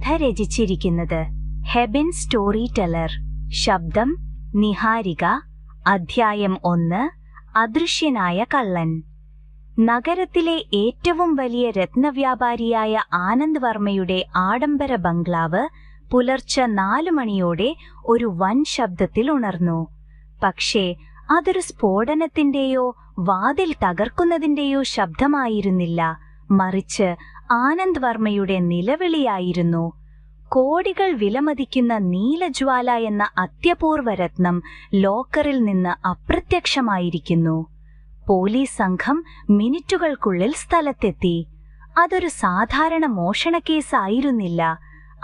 കഥ രചിച്ചിരിക്കുന്നത് ഹെബൻ story teller. ശബ്ദം നിഹാരിക. അധ്യായം 1. അദൃശ്യനായ കള്ളൻ. നഗരത്തിലെ ഏറ്റവും വലിയ രത്നവ്യാപാരിയായ ആനന്ദ് വർമ്മയുടെ ആഡംബര ബംഗ്ലാവ് പുലർച്ചെ 4 മണിയോടെ ഒരു വൻ ശബ്ദത്തിൽ ഉണർന്നു. പക്ഷേ അതൊരു സ്ഫോടനത്തിന്റെയോ വാതിൽ തകർക്കുന്നതിന്റെയോ ശബ്ദമായിരുന്നില്ല, മറിച്ച് ആനന്ദ് വർമ്മയുടെ നിലവിളിയായിരുന്നു. കോടികൾ വിലമതിക്കുന്ന നീലജ്വാല എന്ന അത്യപൂർവ രത്നം ലോക്കറിൽ നിന്ന് അപ്രത്യക്ഷമായിരിക്കുന്നു. പോലീസ് സംഘം മിനിറ്റുകൾക്കുള്ളിൽ സ്ഥലത്തെത്തി. അതൊരു സാധാരണ മോഷണക്കേസായിരുന്നില്ല.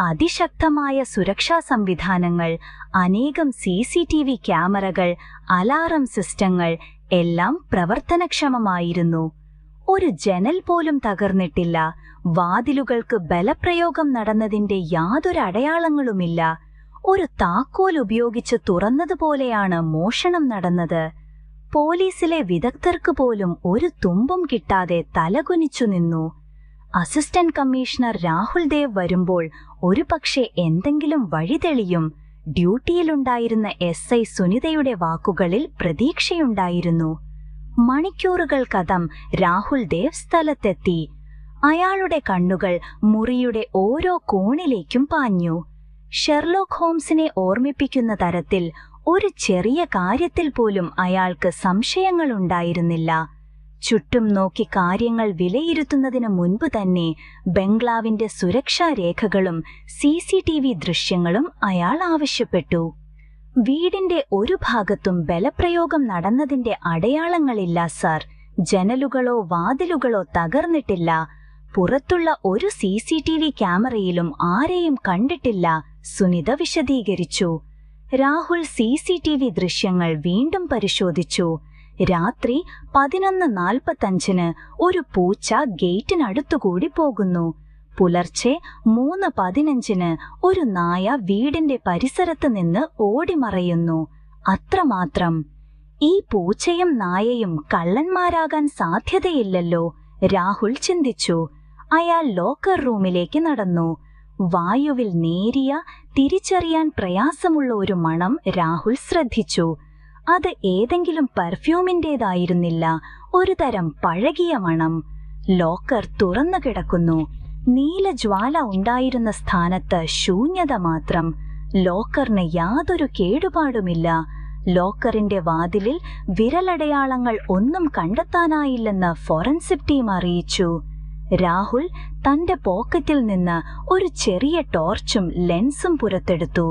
അതിശക്തമായ സുരക്ഷാ സംവിധാനങ്ങൾ, അനേകം CCTV ക്യാമറകൾ, അലാറം സിസ്റ്റങ്ങൾ എല്ലാം പ്രവർത്തനക്ഷമമായിരുന്നു. ഒരു ജനൽ പോലും തകർന്നിട്ടില്ല. വാതിലുകൾക്ക് ബലപ്രയോഗം നടന്നതിന്റെ യാതൊരു അടയാളങ്ങളുമില്ല. ഒരു താക്കോൽ ഉപയോഗിച്ച് തുറന്നതുപോലെയാണ് മോഷണം നടന്നത്. പോലീസിലെ വിദഗ്ധർക്ക് പോലും ഒരു തുമ്പും കിട്ടാതെ തലകുനിച്ചു നിന്നു. അസിസ്റ്റന്റ് കമ്മീഷണർ രാഹുൽ ദേവ് വരുമ്പോൾ ഒരുപക്ഷെ എന്തെങ്കിലും വഴിതെളിയും. ഡ്യൂട്ടിയിലുണ്ടായിരുന്ന SI സുനിതയുടെ വാക്കുകളിൽ പ്രതീക്ഷയുണ്ടായിരുന്നു. മണിക്കൂറുകൾക്കകം രാഹുൽ ദേവ് സ്ഥലത്തെത്തി. അയാളുടെ കണ്ണുകൾ മുറിയുടെ ഓരോ കോണിലേക്കും പാഞ്ഞു. ഷെർലോക്ക് ഹോംസിനെ ഓർമ്മിപ്പിക്കുന്ന തരത്തിൽ ഒരു ചെറിയ കാര്യത്തിൽ പോലും അയാൾക്ക് സംശയങ്ങളുണ്ടായിരുന്നില്ല. ചുറ്റും നോക്കി കാര്യങ്ങൾ വിലയിരുത്തുന്നതിന് മുൻപ് തന്നെ ബംഗ്ലാവിന്റെ സുരക്ഷാ രേഖകളും CCTV ദൃശ്യങ്ങളും അയാൾ ആവശ്യപ്പെട്ടു. വീടിന്റെ ഒരു ഭാഗത്തും ബലപ്രയോഗം നടന്നതിന്റെ അടയാളങ്ങളില്ല സർ. ജനലുകളോ വാതിലുകളോ തകർന്നിട്ടില്ല. പുറത്തുള്ള ഒരു CCTV ക്യാമറയിലും ആരെയും കണ്ടിട്ടില്ല, സുനിത വിശദീകരിച്ചു. രാഹുൽ CCTV ദൃശ്യങ്ങൾ വീണ്ടും പരിശോധിച്ചു. രാത്രി 11:45 ഒരു പൂച്ച ഗേറ്റിനടുത്തുകൂടി പോകുന്നു. പുലർച്ചെ 3:15 ഒരു നായ വീടിന്റെ പരിസരത്ത് നിന്ന് ഓടിമറയുന്നു. അത്രമാത്രം. ഈ പൂച്ചയും നായയും കള്ളന്മാരാകാൻ സാധ്യതയില്ലല്ലോ, രാഹുൽ ചിന്തിച്ചു. അയാൾ ലോക്കർ റൂമിലേക്ക് നടന്നു. വായുവിൽ നേരിയ, തിരിച്ചറിയാൻ പ്രയാസമുള്ള ഒരു മണം രാഹുൽ ശ്രദ്ധിച്ചു. അത് ഏതെങ്കിലും പെർഫ്യൂമിന്റേതായിരുന്നില്ല, ഒരു തരം പഴകിയ മണം. ലോക്കർ തുറന്നു കിടക്കുന്നു. നീലജ്വാല ഉണ്ടായിരുന്ന സ്ഥാനത്ത് ശൂന്യത മാത്രം. ലോക്കറിന് യാതൊരു കേടുപാടുമില്ല. ലോക്കറിന്റെ വാതിലിൽ വിരലടയാളങ്ങൾ ഒന്നും കണ്ടെത്താനായില്ലെന്ന് ഫോറൻസിക് ടീം അറിയിച്ചു. രാഹുൽ തന്റെ പോക്കറ്റിൽ നിന്ന് ഒരു ചെറിയ ടോർച്ചും ലെൻസും പുറത്തെടുത്തു.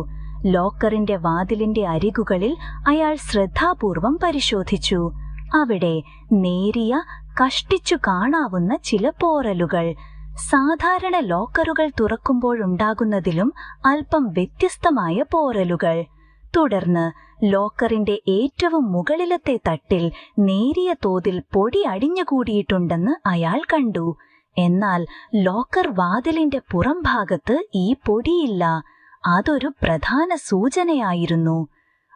ലോക്കറിന്റെ വാതിലിന്റെ അരികുകളിൽ അയാൾ ശ്രദ്ധാപൂർവം പരിശോധിച്ചു. അവിടെ നേരിയ, കഷ്ടിച്ചു കാണാവുന്ന ചില പോറലുകൾ. സാധാരണ ലോക്കറുകൾ തുറക്കുമ്പോഴുണ്ടാകുന്നതിലും അല്പം വ്യത്യസ്തമായ പോറലുകൾ. തുടർന്ന് ലോക്കറിന്റെ ഏറ്റവും മുകളിലത്തെ തട്ടിൽ നേരിയ തോതിൽ പൊടി അടിഞ്ഞുകൂടിയിട്ടുണ്ടെന്ന് അയാൾ കണ്ടു. എന്നാൽ ലോക്കർ വാതിലിന്റെ പുറം ഭാഗത്ത് ഈ പൊടിയില്ല. അതൊരു പ്രധാന സൂചനയായിരുന്നു.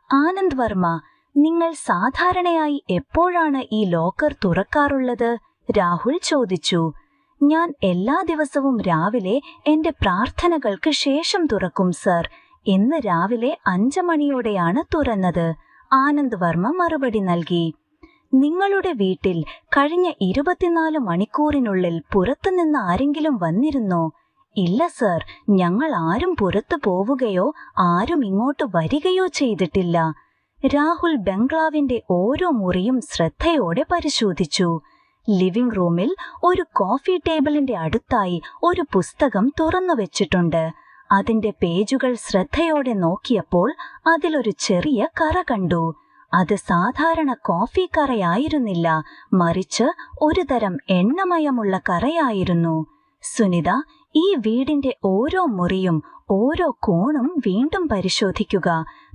ആനന്ദ് വർമ്മ, നിങ്ങൾ സാധാരണയായി എപ്പോഴാണ് ഈ ലോക്കർ തുറക്കാറുള്ളത്? രാഹുൽ ചോദിച്ചു. ഞാൻ എല്ലാ ദിവസവും രാവിലെ എന്റെ പ്രാർത്ഥനകൾക്ക് ശേഷം തുറക്കും സർ. ഇന്ന് രാവിലെ 5 മണിയോടെയാണ് തുറന്നത്, ആനന്ദ് വർമ്മ മറുപടി നൽകി. നിങ്ങളുടെ വീട്ടിൽ കഴിഞ്ഞ 24 മണിക്കൂറിനുള്ളിൽ പുറത്തുനിന്ന് ആരെങ്കിലും വന്നിരുന്നോ? ഇല്ല സർ, ഞങ്ങൾ ആരും പുറത്തു പോവുകയോ ആരും ഇങ്ങോട്ട് വരികയോ ചെയ്തിട്ടില്ല. രാഹുൽ ബംഗ്ലാവിന്റെ ഓരോ മുറിയും ശ്രദ്ധയോടെ പരിശോധിച്ചു. ലിവിംഗ് റൂമിൽ ഒരു കോഫി ടേബിളിന്റെ അടുത്തായി ഒരു പുസ്തകം തുറന്നു വെച്ചിട്ടുണ്ട്. അതിന്റെ പേജുകൾ ശ്രദ്ധയോടെ നോക്കിയപ്പോൾ അതിലൊരു ചെറിയ കറ കണ്ടു. അത് സാധാരണ കോഫി കറയായിരുന്നില്ല, മറിച്ച് ഒരു തരം എണ്ണമയമുള്ള കറയായിരുന്നു. സുനിത, ഈ വീടിന്റെ ഓരോ മുറിയും ഓരോ കോണും വീണ്ടും പരിശോധിക്കുക.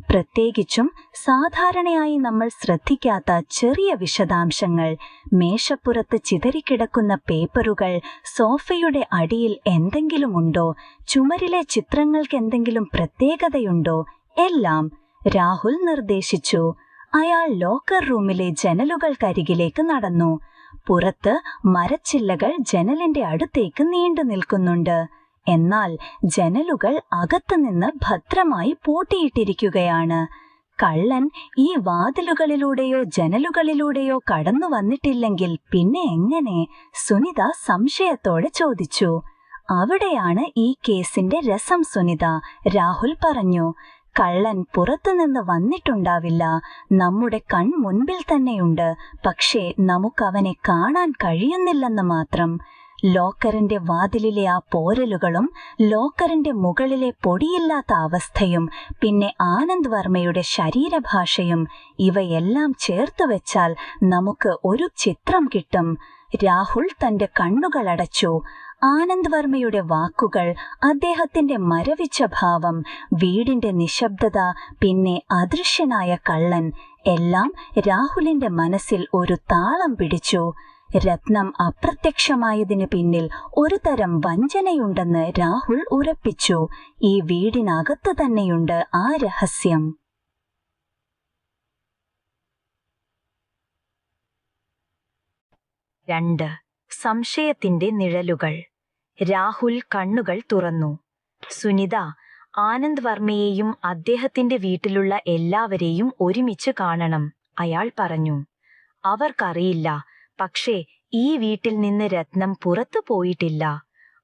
പ്രത്യേകിച്ചും സാധാരണയായി നമ്മൾ ശ്രദ്ധിക്കാത്ത ചെറിയ വിശദാംശങ്ങൾ. മേശപ്പുറത്ത് ചിതറിക്കിടക്കുന്ന പേപ്പറുകൾ, സോഫയുടെ അടിയിൽ എന്തെങ്കിലും ഉണ്ടോ, ചുമരിലെ ചിത്രങ്ങൾക്ക് എന്തെങ്കിലും പ്രത്യേകതയുണ്ടോ, എല്ലാം രാഹുൽ നിർദ്ദേശിച്ചു. അയാൾ ലോക്കർ റൂമിലെ ജനലുകൾക്കരികിലേക്ക് നടന്നു. പുറത്ത് മരച്ചില്ലകൾ ജനലിന്റെ അടുത്തേക്ക് നീണ്ടു നിൽക്കുന്നുണ്ട്. എന്നാൽ ജനലുകൾ അകത്തുനിന്ന് ഭദ്രമായി പൂട്ടിയിട്ടിരിക്കുകയാണ്. കള്ളൻ ഈ വാതിലുകളിലൂടെയോ ജനലുകളിലൂടെയോ കടന്നു വന്നിട്ടില്ലെങ്കിൽ പിന്നെ എങ്ങനെ? സുനിത സംശയത്തോടെ ചോദിച്ചു. അവിടെയാണ് ഈ കേസിന്റെ രസം സുനിത, രാഹുൽ പറഞ്ഞു. കള്ളൻ പുറത്തുനിന്ന് വന്നിട്ടുണ്ടാവില്ല, നമ്മുടെ കൺമുൻപിൽ തന്നെയുണ്ട്. പക്ഷേ നമുക്കവനെ കാണാൻ കഴിയുന്നില്ലെന്ന് മാത്രം. ലോക്കറിന്റെ വാതിലിലെ ആ പോരലുകളും ലോക്കറിന്റെ മുകളിലെ പൊടിയില്ലാത്ത അവസ്ഥയും പിന്നെ ആനന്ദ് വർമ്മയുടെ ശരീരഭാഷയും ഇവയെല്ലാം ചേർത്ത് വെച്ചാൽ നമുക്ക് ഒരു ചിത്രം കിട്ടും. രാഹുൽ തന്റെ കണ്ണുകളടച്ചു. ആനന്ദ് വർമ്മയുടെ വാക്കുകൾ, അദ്ദേഹത്തിന്റെ മരവിച്ച ഭാവം, വീടിന്റെ നിശബ്ദത, പിന്നെ അദൃശ്യനായ കള്ളൻ എല്ലാം രാഹുലിന്റെ മനസ്സിൽ ഒരു താളം പിടിച്ചു. രത്നം അപ്രത്യക്ഷമായതിന് പിന്നിൽ ഒരു തരം വഞ്ചനയുണ്ടെന്ന് രാഹുൽ ഉറപ്പിച്ചു. ഈ വീടിനകത്ത് തന്നെയുണ്ട് ആ രഹസ്യം. 2. സംശയത്തിന്റെ നിഴലുകൾ. രാഹുൽ കണ്ണുകൾ തുറന്നു. സുനിത, ആനന്ദ് വർമ്മയെയും അദ്ദേഹത്തിന്റെ വീട്ടിലുള്ള എല്ലാവരെയും ഒരുമിച്ച് കാണണം, അയാൾ പറഞ്ഞു. അവർക്കറിയില്ല, പക്ഷേ ഈ വീട്ടിൽ നിന്ന് രത്നം പുറത്തു പോയിട്ടില്ല.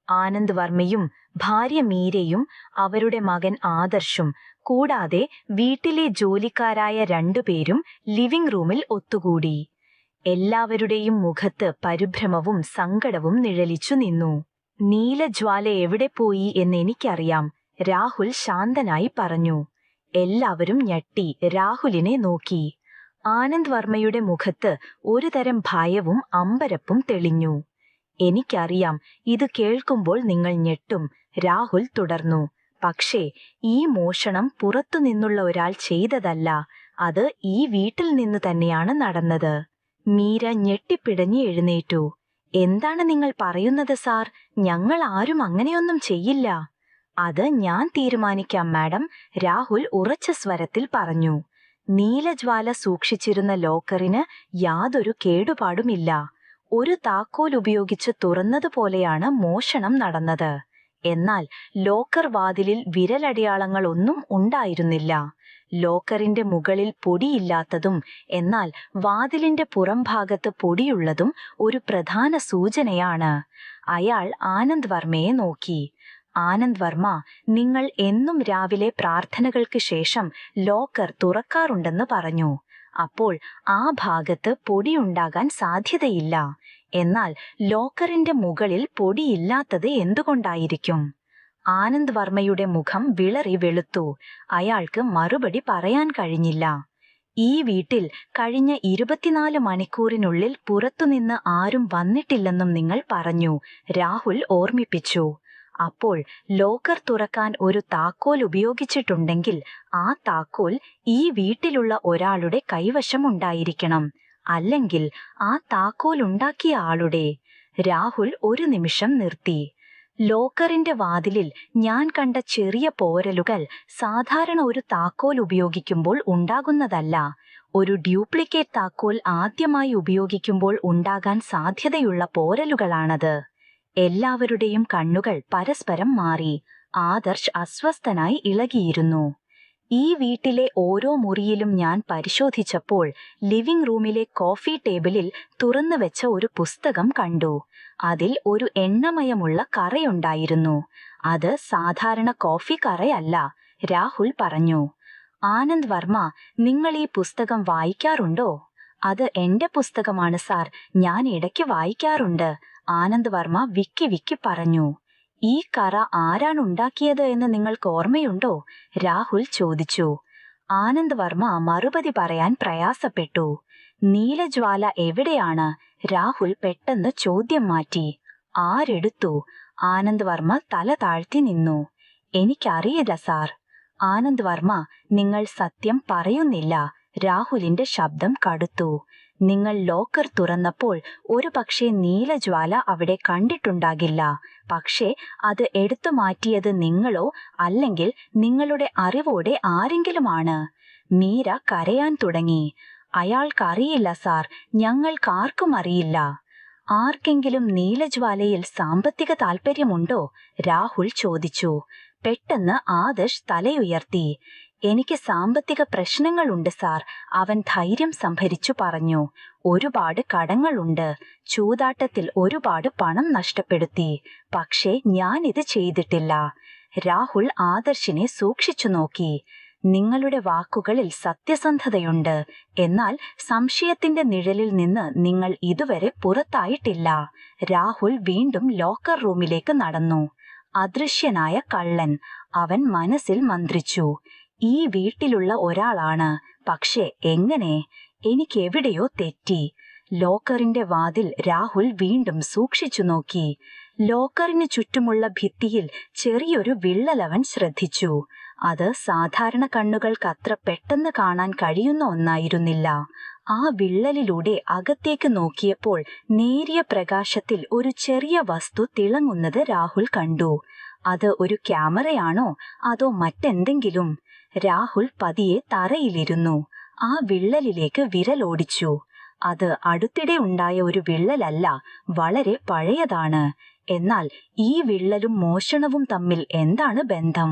ആനന്ദ് വർമ്മയും ഭാര്യ മീരയും അവരുടെ മകൻ ആദർശും കൂടാതെ വീട്ടിലെ ജോലിക്കാരായ 2 പേരും ലിവിംഗ് റൂമിൽ ഒത്തുകൂടി. എല്ലാവരുടെയും മുഖത്ത് പരിഭ്രമവും സങ്കടവും നിഴലിച്ചു നിന്നു. നീലജ്വാല എവിടെ പോയി എന്നെനിക്കറിയാം, രാഹുൽ ശാന്തനായി പറഞ്ഞു. എല്ലാവരും ഞെട്ടി രാഹുലിനെ നോക്കി. ആനന്ദ് വർമ്മയുടെ മുഖത്ത് ഒരു തരം ഭയവും അമ്പരപ്പും തെളിഞ്ഞു. എനിക്കറിയാം, ഇത് കേൾക്കുമ്പോൾ നിങ്ങൾ ഞെട്ടും, രാഹുൽ തുടർന്നു. പക്ഷേ ഈ മോഷണം പുറത്തുനിന്നുള്ള ഒരാൾ ചെയ്തതല്ല, അത് ഈ വീട്ടിൽ നിന്ന് തന്നെയാണ് നടന്നത്. മീര ഞെട്ടിപ്പിടഞ്ഞ് എഴുന്നേറ്റു. എന്താണ് നിങ്ങൾ പറയുന്നത് സാർ? ഞങ്ങൾ ആരും അങ്ങനെയൊന്നും ചെയ്യില്ല. അത് ഞാൻ തീരുമാനിക്കാം മാഡം, രാഹുൽ ഉറച്ച സ്വരത്തിൽ പറഞ്ഞു. നീലജ്വാല സൂക്ഷിച്ചിരുന്ന ലോക്കറിന് യാതൊരു കേടുപാടുമില്ല. ഒരു താക്കോൽ ഉപയോഗിച്ച് തുറന്നതുപോലെയാണ് മോഷണം നടന്നത്. എന്നാൽ ലോക്കർ വാതിലിൽ വിരലടയാളങ്ങളൊന്നും ഉണ്ടായിരുന്നില്ല. ലോക്കറിന്റെ മുകളിൽ പൊടിയില്ലാത്തതും എന്നാൽ വാതിലിന്റെ പുറംഭാഗത്ത് പൊടിയുള്ളതും ഒരു പ്രധാന സൂചനയാണ്. അയാൾ ആനന്ദ് വർമ്മയെ നോക്കി. ആനന്ദ് വർമ്മ, നിങ്ങൾ എന്നും രാവിലെ പ്രാർത്ഥനകൾക്ക് ശേഷം ലോക്കർ തുറക്കാറുണ്ടെന്ന് പറഞ്ഞു. അപ്പോൾ ആ ഭാഗത്ത് പൊടിയുണ്ടാകാൻ സാധ്യതയില്ല. എന്നാൽ ലോക്കറിന്റെ മുകളിൽ പൊടിയില്ലാത്തത് എന്തുകൊണ്ടായിരിക്കും? ആനന്ദ് വർമ്മയുടെ മുഖം വിളറി വെളുത്തു. അയാൾക്ക് മറുപടി പറയാൻ കഴിഞ്ഞില്ല. ഈ വീട്ടിൽ കഴിഞ്ഞ 24 മണിക്കൂറിനുള്ളിൽ പുറത്തുനിന്ന് ആരും വന്നിട്ടില്ലെന്നും നിങ്ങൾ പറഞ്ഞു, രാഹുൽ ഓർമ്മിപ്പിച്ചു. അപ്പോൾ ലോക്കർ തുറക്കാൻ ഒരു താക്കോൽ ഉപയോഗിച്ചിട്ടുണ്ടെങ്കിൽ ആ താക്കോൽ ഈ വീട്ടിലുള്ള ഒരാളുടെ കൈവശമുണ്ടായിരിക്കണം. അല്ലെങ്കിൽ ആ താക്കോൽ ഉണ്ടാക്കിയ ആളുടെ. രാഹുൽ ഒരു നിമിഷം നിർത്തി. ലോക്കറിന്റെ വാതിലിൽ ഞാൻ കണ്ട ചെറിയ പോരലുകൾ സാധാരണ ഒരു താക്കോൽ ഉപയോഗിക്കുമ്പോൾ ഉണ്ടാകുന്നതല്ല. ഒരു ഡ്യൂപ്ലിക്കേറ്റ് താക്കോൽ ആദ്യമായി ഉപയോഗിക്കുമ്പോൾ ഉണ്ടാകാൻ സാധ്യതയുള്ള പോരലുകളാണത്. എല്ലാവരുടെയും കണ്ണുകൾ പരസ്പരം മാറി. ആദർശ് അസ്വസ്ഥനായി ഇളകിയിരുന്നു. ഈ വീട്ടിലെ ഓരോ മുറിയിലും ഞാൻ പരിശോധിച്ചപ്പോൾ ലിവിംഗ് റൂമിലെ കോഫി ടേബിളിൽ തുറന്നു വെച്ച ഒരു പുസ്തകം കണ്ടു. അതിൽ ഒരു എണ്ണമയമുള്ള കറയുണ്ടായിരുന്നു. അത് സാധാരണ കോഫി കറയല്ല, രാഹുൽ പറഞ്ഞു. ആനന്ദ് വർമ്മ, നിങ്ങൾ ഈ പുസ്തകം വായിക്കാറുണ്ടോ? അത് എന്റെ പുസ്തകമാണ് സാർ, ഞാൻ ഇടയ്ക്ക് വായിക്കാറുണ്ട്, ആനന്ദ് വർമ്മ വിക്കി വിക്കി പറഞ്ഞു. ഈ കറ ആരാണുണ്ടാക്കിയത് എന്ന് നിങ്ങൾക്ക് ഓർമ്മയുണ്ടോ? രാഹുൽ ചോദിച്ചു. ആനന്ദ് വർമ്മ മറുപടി പറയാൻ പ്രയാസപ്പെട്ടു. നീലജ്വാല എവിടെയാണ്? രാഹുൽ പെട്ടെന്ന് ചോദ്യം മാറ്റി. ആരെടുത്തു? ആനന്ദ് വർമ്മ തല താഴ്ത്തി നിന്നു. എനിക്കറിയില്ല സാർ. ആനന്ദ് വർമ്മ, നിങ്ങൾ സത്യം പറയുന്നില്ല. രാഹുലിന്റെ ശബ്ദം കടുത്തു. നിങ്ങൾ ലോക്കർ തുറന്നപ്പോൾ ഒരു പക്ഷേ നീലജ്വാല അവിടെ കണ്ടിട്ടുണ്ടാകില്ല. പക്ഷേ അത് എടുത്തു മാറ്റിയത് നിങ്ങളോ അല്ലെങ്കിൽ നിങ്ങളുടെ അറിവോടെ ആരെങ്കിലുമാണ്. മീര കരയാൻ തുടങ്ങി. അയാൾക്കറിയില്ല സാർ, ഞങ്ങൾക്കാർക്കും അറിയില്ല. ആർക്കെങ്കിലും നീലജ്വാലയിൽ സാമ്പത്തിക താൽപ്പര്യമുണ്ടോ? രാഹുൽ ചോദിച്ചു. പെട്ടെന്ന് ആദർശ് തലയുയർത്തി. എനിക്ക് സാമ്പത്തിക പ്രശ്നങ്ങളുണ്ട് സാർ, അവൻ ധൈര്യം സംഭരിച്ചു പറഞ്ഞു. ഒരുപാട് കടങ്ങളുണ്ട്. ചൂതാട്ടത്തിൽ ഒരുപാട് പണം നഷ്ടപ്പെടുത്തി. പക്ഷേ ഞാനിത് ചെയ്തിട്ടില്ല. രാഹുൽ ആദർശിനെ സൂക്ഷിച്ചു നോക്കി. നിങ്ങളുടെ വാക്കുകളിൽ സത്യസന്ധതയുണ്ട്. എന്നാൽ സംശയത്തിന്റെ നിഴലിൽ നിന്ന് നിങ്ങൾ ഇതുവരെ പുറത്തായിട്ടില്ല. രാഹുൽ വീണ്ടും ലോക്കർ റൂമിലേക്ക് നടന്നു. അദൃശ്യനായ കള്ളൻ, അവൻ മനസ്സിൽ മന്ത്രിച്ചു. ഈ വീട്ടിലുള്ള ഒരാളാണ്. പക്ഷേ എങ്ങനെ? എനിക്കെവിടെയോ തെറ്റി. ലോക്കറിന്റെ വാതിൽ രാഹുൽ വീണ്ടും സൂക്ഷിച്ചു നോക്കി. ലോക്കറിന് ചുറ്റുമുള്ള ഭിത്തിയിൽ ചെറിയൊരു വിള്ളൽ അവൻ ശ്രദ്ധിച്ചു. അത് സാധാരണ കണ്ണുകൾക്കത്ര പെട്ടെന്ന് കാണാൻ കഴിയുന്ന ഒന്നായിരുന്നില്ല. ആ വിള്ളലിലൂടെ അകത്തേക്ക് നോക്കിയപ്പോൾ നേരിയ പ്രകാശത്തിൽ ഒരു ചെറിയ വസ്തു തിളങ്ങുന്നത് രാഹുൽ കണ്ടു. അത് ഒരു ക്യാമറയാണോ അതോ മറ്റെന്തെങ്കിലും? രാഹുൽ പതിയെ തറയിലിരുന്നു. ആ വിള്ളലിലേക്ക് വിരലോടിച്ചു. അത് അടുത്തിടെ ഉണ്ടായ ഒരു വിള്ളലല്ല, വളരെ പഴയതാണ്. എന്നാൽ ഈ വിള്ളലും മോഷണവും തമ്മിൽ എന്താണ് ബന്ധം?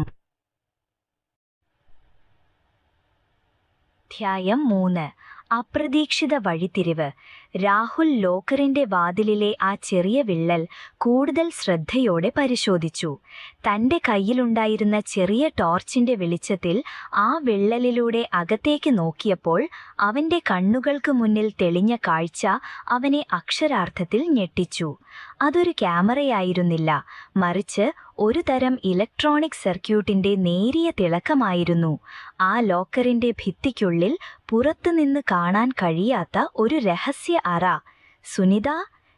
അധ്യായം 3. അപ്രതീക്ഷിത വഴിത്തിരിവ്. രാഹുൽ ലോക്കറിന്റെ വാതിലിലെ ആ ചെറിയ വിള്ളൽ കൂടുതൽ ശ്രദ്ധയോടെ പരിശോധിച്ചു. തന്റെ കയ്യിലുണ്ടായിരുന്ന ചെറിയ ടോർച്ചിന്റെ വെളിച്ചത്തിൽ ആ വിള്ളലിലൂടെ അകത്തേക്ക് നോക്കിയപ്പോൾ അവന്റെ കണ്ണുകൾക്ക് മുന്നിൽ തെളിഞ്ഞ കാഴ്ച അവനെ അക്ഷരാർത്ഥത്തിൽ ഞെട്ടിച്ചു. അതൊരു ക്യാമറയായിരുന്നില്ല, മറിച്ച് ഒരു തരം ഇലക്ട്രോണിക് സർക്യൂട്ടിന്റെ നേരിയ തിളക്കമായിരുന്നു. ആ ലോക്കറിന്റെ ഭിത്തിക്കുള്ളിൽ പുറത്തുനിന്ന് കാണാൻ കഴിയാത്ത ഒരു രഹസ്യ അറ. സുനിത,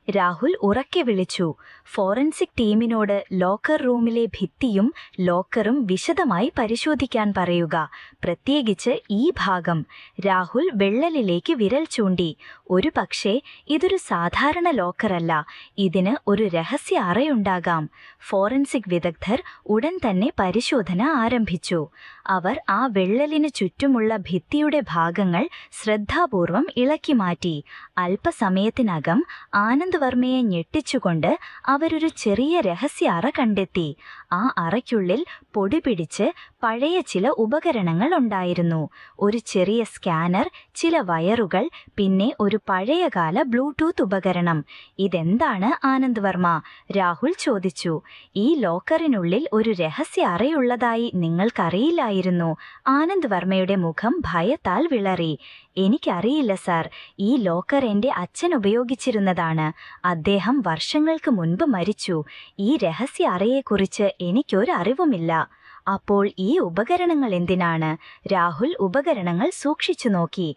രാഹുൽ ഉറക്കെ വിളിച്ചു. ഫോറൻസിക് ടീമിനോട് ലോക്കർ റൂമിലെ ഭിത്തിയും ലോക്കറും വിശദമായി പരിശോധിക്കാൻ പറയുക, പ്രത്യേകിച്ച് ഈ ഭാഗം. രാഹുൽ വിള്ളലിലേക്ക് വിരൽ ചൂണ്ടി. ഒരു പക്ഷേ ഇതൊരു സാധാരണ ലോക്കറല്ല, ഇതിന് ഒരു രഹസ്യ അറയുണ്ടാകാം. ഫോറൻസിക് വിദഗ്ധർ ഉടൻ തന്നെ പരിശോധന ആരംഭിച്ചു. അവർ ആ വിള്ളലിന് ചുറ്റുമുള്ള ഭിത്തിയുടെ ഭാഗങ്ങൾ ശ്രദ്ധാപൂർവം ഇളക്കി മാറ്റി. അല്പസമയത്തിനകം ആനന്ദ് വർമ്മയെ ഞെട്ടിച്ചുകൊണ്ട് അവരൊരു ചെറിയ രഹസ്യ അറ കണ്ടെത്തി. ആ അറയ്ക്കുള്ളിൽ പൊടി പിടിച്ച് പഴയ ചില ഉപകരണങ്ങൾ ഉണ്ടായിരുന്നു. ഒരു ചെറിയ സ്കാനർ, ചില വയറുകൾ, പിന്നെ ഒരു പഴയകാല ബ്ലൂടൂത്ത് ഉപകരണം. ഇതെന്താണ് ആനന്ദ് വർമ്മ? രാഹുൽ ചോദിച്ചു. ഈ ലോക്കറിനുള്ളിൽ ഒരു രഹസ്യ അറയുള്ളതായി നിങ്ങൾക്കറിയില്ലായിരുന്നു. ആനന്ദ് വർമ്മയുടെ മുഖം ഭയത്താൽ വിളറി. എനിക്കറിയില്ല സാർ, ഈ ലോക്കർ എൻ്റെ അച്ഛൻ ഉപയോഗിച്ചിരുന്നതാണ്. അദ്ദേഹം വർഷങ്ങൾക്ക് മുൻപ് മരിച്ചു. ഈ രഹസ്യ അറയെക്കുറിച്ച് എനിക്കൊരു അറിവുമില്ല. അപ്പോൾ ഈ ഉപകരണങ്ങൾ എന്തിനാണ്? രാഹുൽ ഉപകരണങ്ങൾ സൂക്ഷിച്ചു നോക്കി.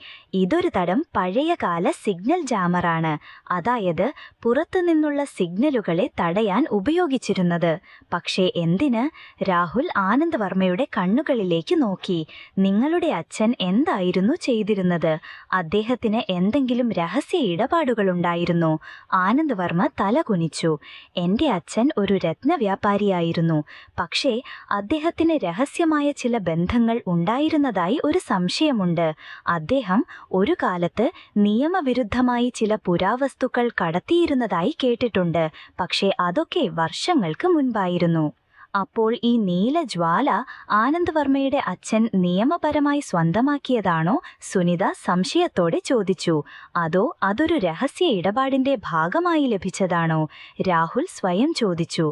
ഇതൊരു തരം പഴയകാല സിഗ്നൽ ജാമറാണ്, അതായത് പുറത്തുനിന്നുള്ള സിഗ്നലുകളെ തടയാൻ ഉപയോഗിച്ചിരുന്നത്. പക്ഷേ എന്തിന്? രാഹുൽ ആനന്ദ് വർമ്മയുടെ കണ്ണുകളിലേക്ക് നോക്കി. നിങ്ങളുടെ അച്ഛൻ എന്തായിരുന്നു ചെയ്തിരുന്നത്? അദ്ദേഹത്തിന് എന്തെങ്കിലും രഹസ്യ ഇടപാടുകളുണ്ടായിരുന്നോ? ആനന്ദ് വർമ്മ തല കുനിച്ചു. എൻ്റെ അച്ഛൻ ഒരു രത്നവ്യാപാരിയായിരുന്നു. പക്ഷേ അദ്ദേഹത്തിന് രഹസ്യമായ ചില ബന്ധങ്ങൾ ഉണ്ടായിരുന്നതായി ഒരു സംശയമുണ്ട്. അദ്ദേഹം ഒരു കാലത്ത് നിയമവിരുദ്ധമായി ചില പുരാവസ്തുക്കൾ കടത്തിയിരുന്നതായി കേട്ടിട്ടുണ്ട്. പക്ഷേ അതൊക്കെ വർഷങ്ങൾക്ക് മുൻപായിരുന്നു. അപ്പോൾ ഈ നീലജ്വാല ആനന്ദ് വർമ്മയുടെ അച്ഛൻ നിയമപരമായി സ്വന്തമാക്കിയതാണോ? സുനിത സംശയത്തോടെ ചോദിച്ചു. അതോ അതൊരു രഹസ്യ ഇടപാടിന്റെ ഭാഗമായി ലഭിച്ചതാണോ? രാഹുൽ സ്വയം ചോദിച്ചു.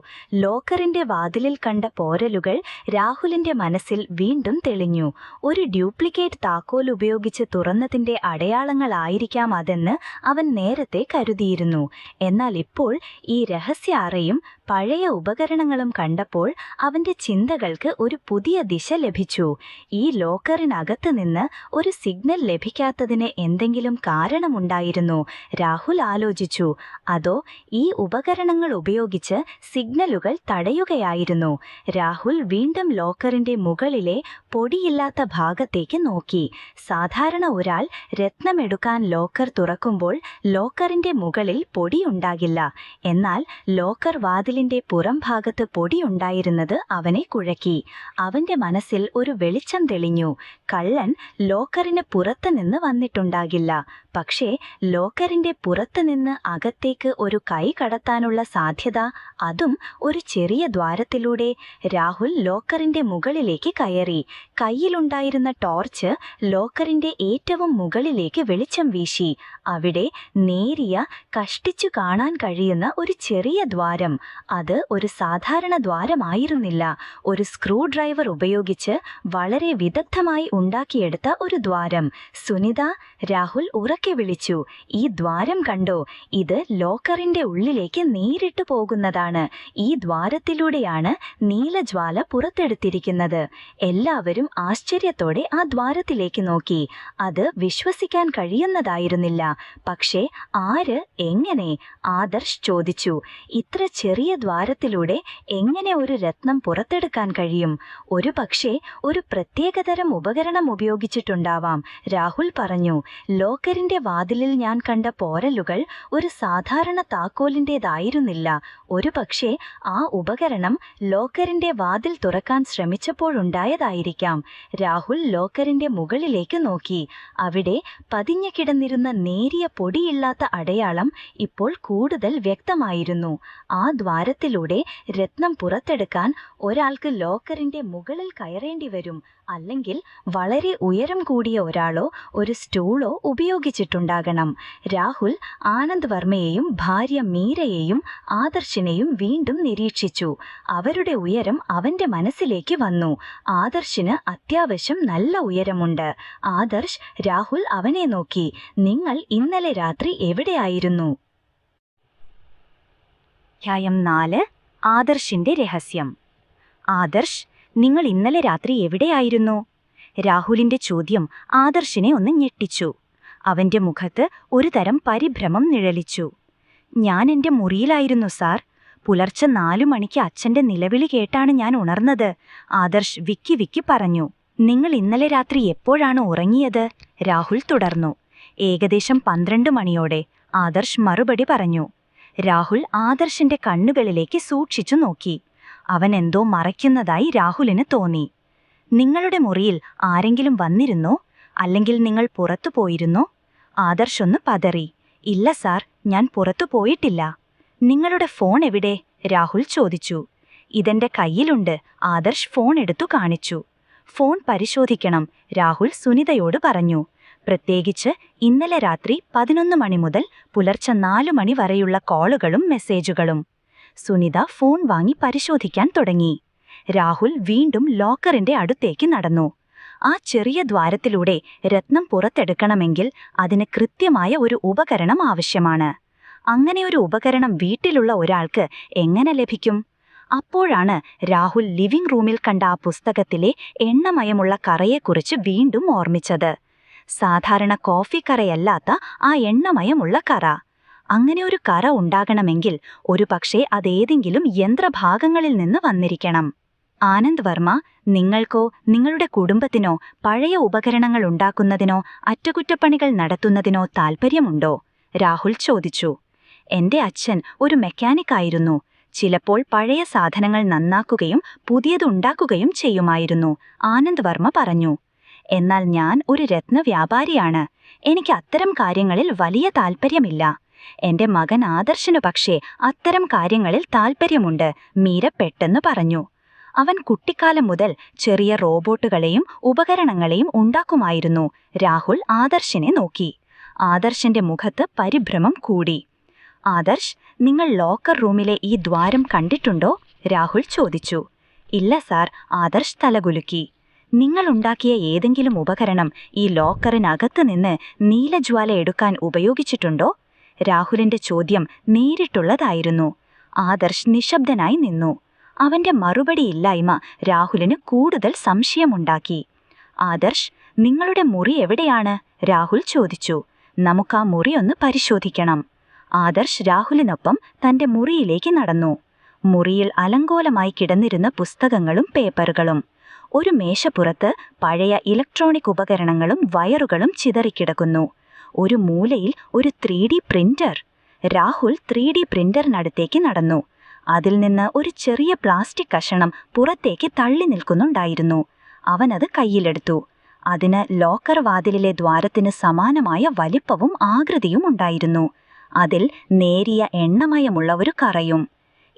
ലോക്കറിന്റെ വാതിലിൽ കണ്ട പോരലുകൾ രാഹുലിന്റെ മനസ്സിൽ വീണ്ടും തെളിഞ്ഞു. ഒരു ഡ്യൂപ്ലിക്കേറ്റ് താക്കോൽ ഉപയോഗിച്ച് തുറന്നതിന്റെ അടയാളങ്ങളായിരിക്കാം അതെന്ന് അവൻ നേരത്തെ കരുതിയിരുന്നു. എന്നാൽ ഇപ്പോൾ ഈ രഹസ്യ അറയും പഴയ ഉപകരണങ്ങളും കണ്ടപ്പോൾ അവന്റെ ചിന്തകൾക്ക് ഒരു പുതിയ ദിശ ലഭിച്ചു. ഈ ലോക്കറിനകത്ത് നിന്ന് ഒരു സിഗ്നൽ ലഭിക്കാത്തതിന് എന്തെങ്കിലും കാരണമുണ്ടായിരുന്നോ? രാഹുൽ ആലോചിച്ചു. അതോ ഈ ഉപകരണങ്ങൾ ഉപയോഗിച്ച് സിഗ്നലുകൾ തടയുകയായിരുന്നു? രാഹുൽ വീണ്ടും ലോക്കറിന്റെ മുകളിലെ പൊടിയില്ലാത്ത ഭാഗത്തേക്ക് നോക്കി. സാധാരണ ഒരാൾ രത്നമെടുക്കാൻ ലോക്കർ തുറക്കുമ്പോൾ ലോക്കറിന്റെ മുകളിൽ പൊടിയുണ്ടാകില്ല. എന്നാൽ ലോക്കർ വാതിലിന്റെ പുറം ഭാഗത്ത് പൊടിയുണ്ടായിരുന്നത് അവനെ കുഴക്കി. അവന്റെ മനസ്സിൽ ഒരു വെളിച്ചം തെളിഞ്ഞു. കള്ളൻ ലോക്കറിന് പുറത്ത് നിന്ന് വന്നിട്ടുണ്ടാകില്ല. പക്ഷേ ലോക്കറിന്റെ പുറത്ത് നിന്ന് അകത്തേക്ക് ഒരു കൈ കടത്താനുള്ള സാധ്യത, അതും ഒരു ചെറിയ ദ്വാരത്തിലൂടെ. രാഹുൽ ലോക്കറിന്റെ മുകളിലേക്ക് കയറി. കയ്യിലുണ്ടായിരുന്ന ടോർച്ച് ലോക്കറിന്റെ ഏറ്റവും മുകളിലേക്ക് വെളിച്ചം വീശി. അവിടെ നേരിയ, കഷ്ടിച്ചു കാണാൻ കഴിയുന്ന ഒരു ചെറിയ ദ്വാരം. അത് ഒരു സാധാരണ ദ്വാരമായിരുന്നില്ല. ഒരു സ്ക്രൂ ഡ്രൈവർ ഉപയോഗിച്ച് വളരെ വിദഗ്ധമായി ഉണ്ടാക്കിയെടുത്ത ഒരു ദ്വാരം. സുനിത, രാഹുൽ ഉറക്കെ വിളിച്ചു. ഈ ദ്വാരം കണ്ടോ? ഇത് ലോക്കറിന്റെ ഉള്ളിലേക്ക് നേരിട്ട് പോകുന്നതാണ്. ഈ ദ്വാരത്തിലൂടെയാണ് നീലജ്വാല പുറത്തെടുത്തിരിക്കുന്നത്. എല്ലാവരും ആശ്ചര്യത്തോടെ ആ ദ്വാരത്തിലേക്ക് നോക്കി. അത് വിശ്വസിക്കാൻ കഴിയുന്നതായിരുന്നില്ല. പക്ഷേ ആര്, എങ്ങനെ? ആദർശ് ചോദിച്ചു. ഇത്ര ചെറിയ ദ്വാരത്തിലൂടെ എങ്ങനെ ഒരു രത്നം പുറത്തെടുക്കാൻ കഴിയും? ഒരു പക്ഷേ ഒരു പ്രത്യേകതരം ഉപകരണം ഉപയോഗിച്ചിട്ടുണ്ടാവാം, രാഹുൽ പറഞ്ഞു. ലോക്കറിന്റെ വാതിലിൽ ഞാൻ കണ്ട പോരലുകൾ ഒരു സാധാരണ താക്കോലിൻ്റെതായിരുന്നില്ല. ഒരു പക്ഷേ ആ ഉപകരണം ലോക്കറിന്റെ വാതിൽ തുറക്കാൻ ശ്രമിച്ചപ്പോഴുണ്ടായതായിരിക്കാം. രാഹുൽ ലോക്കറിന്റെ മുകളിലേക്ക് നോക്കി. അവിടെ പതിഞ്ഞു കിടന്നിരുന്ന നേരിയ പൊടിയില്ലാത്ത അടയാളം ഇപ്പോൾ കൂടുതൽ വ്യക്തമായിരുന്നു. ആ ദ്വാരത്തിലൂടെ രത്നം പുറത്തെടുക്കാൻ ഒരാൾക്ക് ലോക്കറിന്റെ മുകളിൽ കയറേണ്ടി വരും. അല്ലെങ്കിൽ വളരെ ഉയരം കൂടിയ ഒരാളോ ഒരു സ്റ്റൂളോ ഉപയോഗിച്ചിട്ടുണ്ടാകണം. രാഹുൽ ആനന്ദ് വർമ്മയെയും ഭാര്യ മീരയെയും ആദർശിനെയും വീണ്ടും നിരീക്ഷിച്ചു. അവരുടെ ഉയരം അവന്റെ മനസ്സിലേക്ക് വന്നു. ആദർശിന് അത്യാവശ്യം നല്ല ഉയരമുണ്ട്. ആദർശ്, രാഹുൽ അവനെ നോക്കി. നിങ്ങൾ ഇന്നലെ രാത്രി എവിടെയായിരുന്നു? അധ്യായം 4. ആദർശിന്റെ രഹസ്യം. ആദർശ്, നിങ്ങൾ ഇന്നലെ രാത്രി എവിടെയായിരുന്നു? രാഹുലിന്റെ ചോദ്യം ആദർശിനെ ഒന്ന് ഞെട്ടിച്ചു. അവന്റെ മുഖത്ത് ഒരു തരം പരിഭ്രമം നിഴലിച്ചു. ഞാൻ എൻ്റെ മുറിയിലായിരുന്നു സാർ. പുലർച്ചെ 4 മണിക്ക് അച്ഛൻ്റെ നിലവിളി കേട്ടാണ് ഞാൻ ഉണർന്നത്, ആദർശ് വിക്കി വിക്കി പറഞ്ഞു. നിങ്ങൾ ഇന്നലെ രാത്രി എപ്പോഴാണ് ഉറങ്ങിയത്? രാഹുൽ തുടർന്നു. ഏകദേശം 12 മണിയോടെ, ആദർശ് മറുപടി പറഞ്ഞു. രാഹുൽ ആദർശിന്റെ കണ്ണുകളിലേക്ക് സൂക്ഷിച്ചു നോക്കി. അവൻ എന്തോ മറയ്ക്കുന്നതായി രാഹുലിന് തോന്നി. നിങ്ങളുടെ മുറിയിൽ ആരെങ്കിലും വന്നിരുന്നോ? അല്ലെങ്കിൽ നിങ്ങൾ പുറത്തു പോയിരുന്നോ? ആദർശ് ഒന്ന് പതറി. ഇല്ല സാർ, ഞാൻ പുറത്തു പോയിട്ടില്ല. നിങ്ങളുടെ ഫോൺ എവിടെ? രാഹുൽ ചോദിച്ചു. ഇതെന്റെ കയ്യിലുണ്ട്, ആദർശ് ഫോൺ എടുത്തു കാണിച്ചു. ഫോൺ പരിശോധിക്കണം, രാഹുൽ സുനിതയോട് പറഞ്ഞു. പ്രത്യേകിച്ച് ഇന്നലെ രാത്രി 11 മണി മുതൽ പുലർച്ചെ 4 മണി വരെയുള്ള കോളുകളും മെസ്സേജുകളും. സുനിത ഫോൺ വാങ്ങി പരിശോധിക്കാൻ തുടങ്ങി. രാഹുൽ വീണ്ടും ലോക്കറിന്റെ അടുത്തേക്ക് നടന്നു. ആ ചെറിയ ദ്വാരത്തിലൂടെ രത്നം പുറത്തെടുക്കണമെങ്കിൽ അതിന് കൃത്യമായ ഒരു ഉപകരണം ആവശ്യമാണ്. അങ്ങനെ ഒരു ഉപകരണം വീട്ടിലുള്ള ഒരാൾക്ക് എങ്ങനെ ലഭിക്കും? അപ്പോഴാണ് രാഹുൽ ലിവിംഗ് റൂമിൽ കണ്ട ആ പുസ്തകത്തിലെ എണ്ണമയമുള്ള കറയെക്കുറിച്ച് വീണ്ടും ഓർമ്മിച്ചത്. സാധാരണ കോഫി കറയല്ലാത്ത ആ എണ്ണമയമുള്ള കറ. അങ്ങനെ ഒരു കറ ഉണ്ടാകണമെങ്കിൽ ഒരുപക്ഷെ അതേതെങ്കിലും യന്ത്രഭാഗങ്ങളിൽ നിന്ന് വന്നിരിക്കണം. ആനന്ദ് വർമ്മ, നിങ്ങൾക്കോ നിങ്ങളുടെ കുടുംബത്തിനോ പഴയ ഉപകരണങ്ങൾ ഉണ്ടാക്കുന്നതിനോ അറ്റകുറ്റപ്പണികൾ നടത്തുന്നതിനോ താൽപ്പര്യമുണ്ടോ? രാഹുൽ ചോദിച്ചു. എന്റെ അച്ഛൻ ഒരു മെക്കാനിക്കായിരുന്നു. ചിലപ്പോൾ പഴയ സാധനങ്ങൾ നന്നാക്കുകയും പുതിയതുണ്ടാക്കുകയും ചെയ്യുമായിരുന്നു, ആനന്ദ് വർമ്മ പറഞ്ഞു. എന്നാൽ ഞാൻ ഒരു രത്നവ്യാപാരിയാണ്. എനിക്ക് അത്തരം കാര്യങ്ങളിൽ വലിയ താൽപ്പര്യമില്ല. എന്റെ മകൻ ആദർശിനു പക്ഷേ അത്തരം കാര്യങ്ങളിൽ താൽപ്പര്യമുണ്ട്, മീര പെട്ടെന്ന് പറഞ്ഞു. അവൻ കുട്ടിക്കാലം മുതൽ ചെറിയ റോബോട്ടുകളെയും ഉപകരണങ്ങളെയും ഉണ്ടാക്കുമായിരുന്നു. രാഹുൽ ആദർശിനെ നോക്കി. ആദർശിന്റെ മുഖത്ത് പരിഭ്രമം കൂടി. ആദർശ്, നിങ്ങൾ ലോക്കർ റൂമിലെ ഈ ദ്വാരം കണ്ടിട്ടുണ്ടോ? രാഹുൽ ചോദിച്ചു. ഇല്ല സാർ, ആദർശ് തലകുലുക്കി. നിങ്ങൾ ഉണ്ടാക്കിയ ഏതെങ്കിലും ഉപകരണം ഈ ലോക്കറിനകത്ത് നിന്ന് നീലജ്വാല എടുക്കാൻ ഉപയോഗിച്ചിട്ടുണ്ടോ? രാഹുലിന്റെ ചോദ്യം നേരിട്ടുള്ളതായിരുന്നു. ആദർശ് നിശബ്ദനായി നിന്നു. അവന്റെ മറുപടിയില്ലായ്മ രാഹുലിന് കൂടുതൽ സംശയമുണ്ടാക്കി. ആദർശ്, നിങ്ങളുടെ മുറി എവിടെയാണ്? രാഹുൽ ചോദിച്ചു. നമുക്കാ മുറി ഒന്ന് പരിശോധിക്കണം. ആദർശ് രാഹുലിനൊപ്പം തന്റെ മുറിയിലേക്ക് നടന്നു. മുറിയിൽ അലങ്കോലമായി കിടന്നിരുന്ന പുസ്തകങ്ങളും പേപ്പറുകളും. ഒരു മേശപ്പുറത്ത് പഴയ ഇലക്ട്രോണിക് ഉപകരണങ്ങളും വയറുകളും ചിതറിക്കിടക്കുന്നു. ഒരു മൂലയിൽ ഒരു 3D പ്രിന്റർ. രാഹുൽ 3D പ്രിന്ററിനടുത്തേക്ക് നടന്നു. അതിൽ നിന്ന് ഒരു ചെറിയ പ്ലാസ്റ്റിക് കഷണം പുറത്തേക്ക് തള്ളി നിൽക്കുന്നുണ്ടായിരുന്നു. അവനത് കയ്യിലെടുത്തു. അതിന് ലോക്കർ വാതിലിലെ ദ്വാരത്തിന് സമാനമായ വലിപ്പവും ആകൃതിയും ഉണ്ടായിരുന്നു. അതിൽ നേരിയ എണ്ണമയമുള്ള ഒരു കറയും.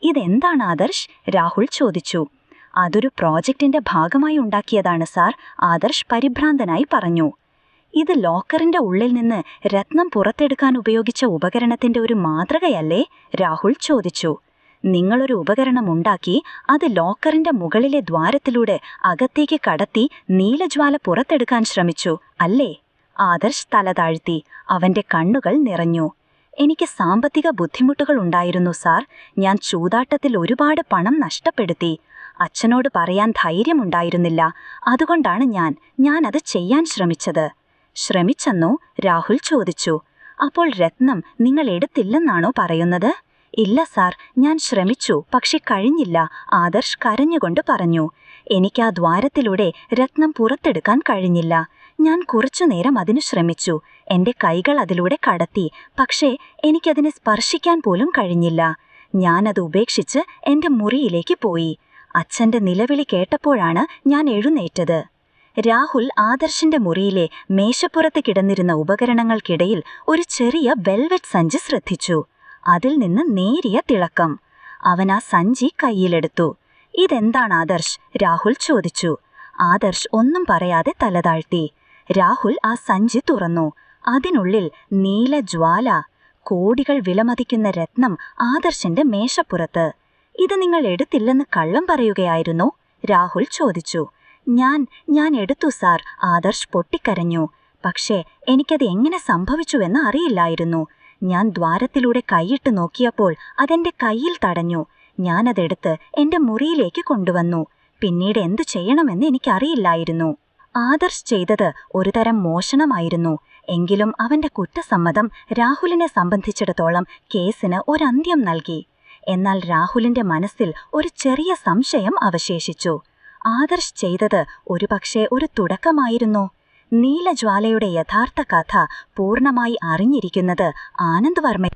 ഇതെന്താണ് ആദർശ്? രാഹുൽ ചോദിച്ചു. അതൊരു പ്രോജക്റ്റിന്റെ ഭാഗമായി ഉണ്ടാക്കിയതാണ് സാർ, ആദർശ് പരിഭ്രാന്തനായി പറഞ്ഞു. ഇത് ലോക്കറിന്റെ ഉള്ളിൽ നിന്ന് രത്നം പുറത്തെടുക്കാൻ ഉപയോഗിച്ച ഉപകരണത്തിന്റെ ഒരു മാതൃകയല്ലേ? രാഹുൽ ചോദിച്ചു. നിങ്ങളൊരു ഉപകരണം ഉണ്ടാക്കി അത് ലോക്കറിന്റെ മുകളിലെ ദ്വാരത്തിലൂടെ അകത്തേക്ക് കടത്തി നീലജ്വാല പുറത്തെടുക്കാൻ ശ്രമിച്ചു അല്ലേ? ആദർശ് തല താഴ്ത്തി. അവന്റെ കണ്ണുകൾ നിറഞ്ഞു. എനിക്ക് സാമ്പത്തിക ബുദ്ധിമുട്ടുകൾ ഉണ്ടായിരുന്നു സാർ. ഞാൻ ചൂതാട്ടത്തിൽ ഒരുപാട് പണം നഷ്ടപ്പെടുത്തി. അച്ഛനോട് പറയാൻ ധൈര്യമുണ്ടായിരുന്നില്ല. അതുകൊണ്ടാണ് ഞാനത് ചെയ്യാൻ ശ്രമിച്ചത്. ശ്രമിച്ചെന്നോ? രാഹുൽ ചോദിച്ചു. അപ്പോൾ രത്നം നിങ്ങൾ എടുത്തില്ലെന്നാണോ പറയുന്നത്? ഇല്ല സാർ, ഞാൻ ശ്രമിച്ചു, പക്ഷെ കഴിഞ്ഞില്ല, ആദർശ് കരഞ്ഞുകൊണ്ട് പറഞ്ഞു. എനിക്ക് ആ ദ്വാരത്തിലൂടെ രത്നം പുറത്തെടുക്കാൻ കഴിഞ്ഞില്ല. ഞാൻ കുറച്ചുനേരം അതിനു ശ്രമിച്ചു. എന്റെ കൈകൾ അതിലൂടെ കടത്തി, പക്ഷേ എനിക്കതിനെ സ്പർശിക്കാൻ പോലും കഴിഞ്ഞില്ല. ഞാനത് ഉപേക്ഷിച്ച് എന്റെ മുറിയിലേക്ക് പോയി. അച്ഛന്റെ നിലവിളി കേട്ടപ്പോഴാണ് ഞാൻ എഴുന്നേറ്റത്. രാഹുൽ ആദർശിന്റെ മുറിയിലെ മേശപ്പുറത്ത് കിടന്നിരുന്ന ഉപകരണങ്ങൾക്കിടയിൽ ഒരു ചെറിയ വെൽവെറ്റ് സഞ്ചി ശ്രദ്ധിച്ചു. അതിൽ നിന്ന് നേരിയ തിളക്കം. അവൻ ആ സഞ്ചി കയ്യിലെടുത്തു. ഇതെന്താണ് ആദർശ്? രാഹുൽ ചോദിച്ചു. ആദർശ് ഒന്നും പറയാതെ തലതാഴ്ത്തി. രാഹുൽ ആ സഞ്ചി തുറന്നു. അതിനുള്ളിൽ നീലജ്വാല, കോടികൾ വിലമതിക്കുന്ന രത്നം ആദർശിന്റെ മേശപ്പുറത്ത്. ഇത് നിങ്ങൾ എടുത്തില്ലെന്ന് കള്ളം പറയുകയായിരുന്നോ? രാഹുൽ ചോദിച്ചു. ഞാൻ എടുത്തു സാർ, ആദർശ് പൊട്ടിക്കരഞ്ഞു. പക്ഷേ എനിക്കത് എങ്ങനെ സംഭവിച്ചുവെന്ന് അറിയില്ലായിരുന്നു. ഞാൻ ദ്വാരത്തിലൂടെ കൈയിട്ട് നോക്കിയപ്പോൾ അതെന്റെ കയ്യിൽ തടഞ്ഞു. ഞാനതെടുത്ത് എന്റെ മുറിയിലേക്ക് കൊണ്ടുവന്നു. പിന്നീട് എന്തു ചെയ്യണമെന്ന് എനിക്കറിയില്ലായിരുന്നു. ആദർശ് ചെയ്തത് ഒരുതരം മോഷണമായിരുന്നു. എങ്കിലും അവന്റെ കുറ്റസമ്മതം രാഹുലിനെ സംബന്ധിച്ചിടത്തോളം കേസിന് ഒരന്ത്യം നൽകി. എന്നാൽ രാഹുലിന്റെ മനസ്സിൽ ഒരു ചെറിയ സംശയം അവശേഷിച്ചു. ആദർശ് ചെയ്തത് ഒരുപക്ഷെ ഒരു തുടക്കമായിരുന്നോ? നീലജ്വാലയുടെ യഥാർത്ഥ കഥ പൂർണ്ണമായി അറിഞ്ഞിരിക്കുന്നത് ആനന്ദ് വർമ്മ.